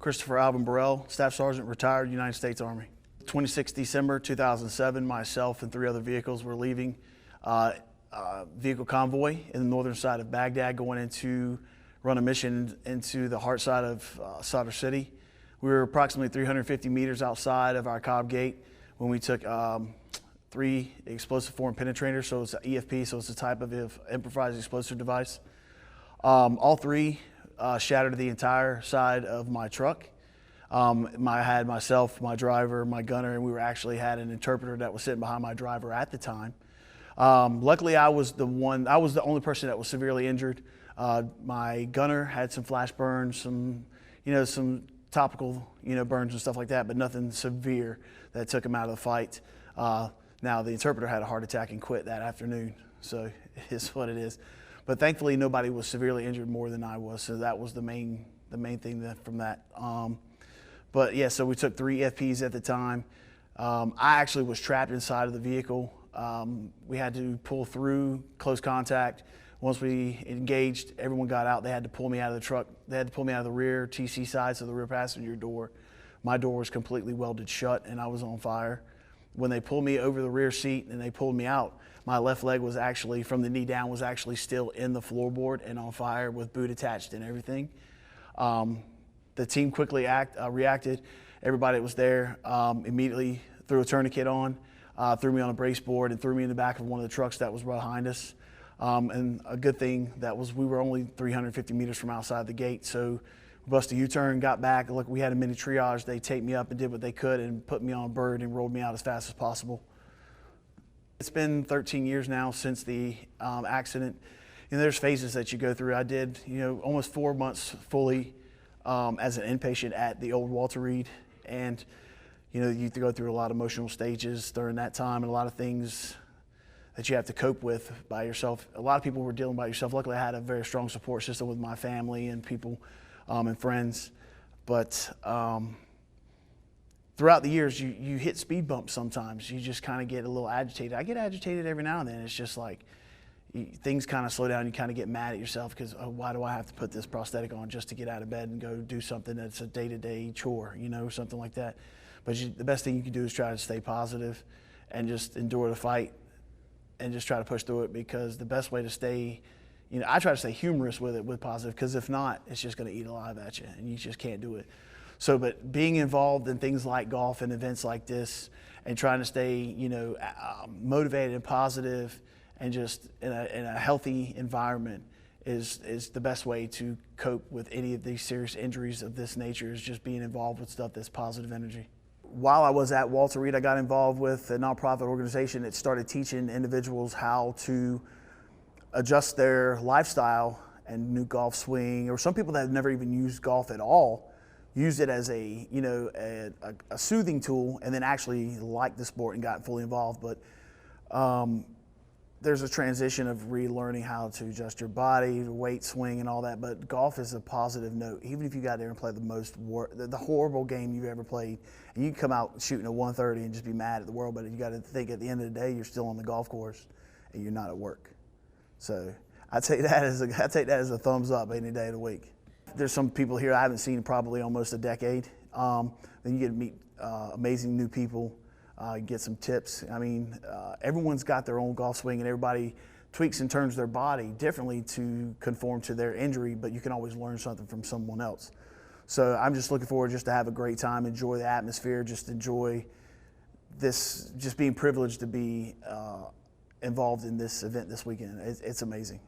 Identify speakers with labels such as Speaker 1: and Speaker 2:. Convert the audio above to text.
Speaker 1: Christopher Alvin Burrell, Staff Sergeant, retired United States Army. 26 December 2007, myself and 3 other vehicles were leaving vehicle convoy in the northern side of Baghdad, going into run a mission into the heart side of Sadr City. We were approximately 350 meters outside of our Cobb gate when we took 3 explosive foreign penetrators. So it's an EFP, so it's a type of improvised explosive device. All 3 shattered the entire side of my truck. I had myself, my driver, my gunner, and we actually had an interpreter that was sitting behind my driver at the time. Luckily, I was the only person that was severely injured. My gunner had some flash burns, some topical, burns and stuff like that, but nothing severe that took him out of the fight. Now the interpreter had a heart attack and quit that afternoon, so it is what it is. But thankfully, nobody was severely injured more than I was, so that was the main thing from that. But yeah, so we took 3 FPs at the time. I actually was trapped inside of the vehicle. We had to pull through close contact. Once we engaged, everyone got out. They had to pull me out of the truck. They had to pull me out of the rear TC side, so the rear passenger door. My door was completely welded shut and I was on fire. When they pulled me over the rear seat and they pulled me out, my left leg was actually, from the knee down, was actually still in the floorboard and on fire with boot attached and everything. The team quickly reacted. Everybody that was there immediately threw a tourniquet on, threw me on a brace board, and threw me in the back of one of the trucks that was behind us. And a good thing we were only 350 meters from outside the gate, so we busted a U-turn, got back. Look, we had a mini triage. They taped me up and did what they could and put me on a bird and rolled me out as fast as possible. It's been 13 years now since the accident. There's phases that you go through. I did, almost 4 months fully as an inpatient at the old Walter Reed, and you go through a lot of emotional stages during that time and a lot of things that you have to cope with by yourself. A lot of people were dealing by yourself. Luckily, I had a very strong support system with my family and people and friends. But throughout the years, you hit speed bumps sometimes. You just kind of get a little agitated. I get agitated every now and then. It's just like things kind of slow down. You kind of get mad at yourself because, oh, why do I have to put this prosthetic on just to get out of bed and go do something that's a day-to-day chore, something like that. But the best thing you can do is try to stay positive and just endure the fight and just try to push through it, because the best way to stay, I try to stay humorous with it, with positive, because if not, it's just going to eat alive at you and you just can't do it. So, but being involved in things like golf and events like this and trying to stay, motivated and positive and just in a healthy environment is the best way to cope with any of these serious injuries of this nature, is just being involved with stuff that's positive energy. While I was at Walter Reed, I got involved with a nonprofit organization that started teaching individuals how to adjust their lifestyle and new golf swing, or some people that have never even used golf at all, use it as a soothing tool, and then actually liked the sport and got fully involved. But there's a transition of relearning how to adjust your body, weight, swing, and all that. But golf is a positive note. Even if you got there and play the horrible game you've ever played, and you can come out shooting a 130 and just be mad at the world, but you got to think at the end of the day, you're still on the golf course and you're not at work. So I take that as a thumbs up any day of the week. There's some people here I haven't seen in probably almost a decade. Then you get to meet amazing new people. Get some tips. Everyone's got their own golf swing, and everybody tweaks and turns their body differently to conform to their injury, but you can always learn something from someone else. So I'm just looking forward just to have a great time, enjoy the atmosphere, just enjoy this, just being privileged to be involved in this event this weekend. It's amazing.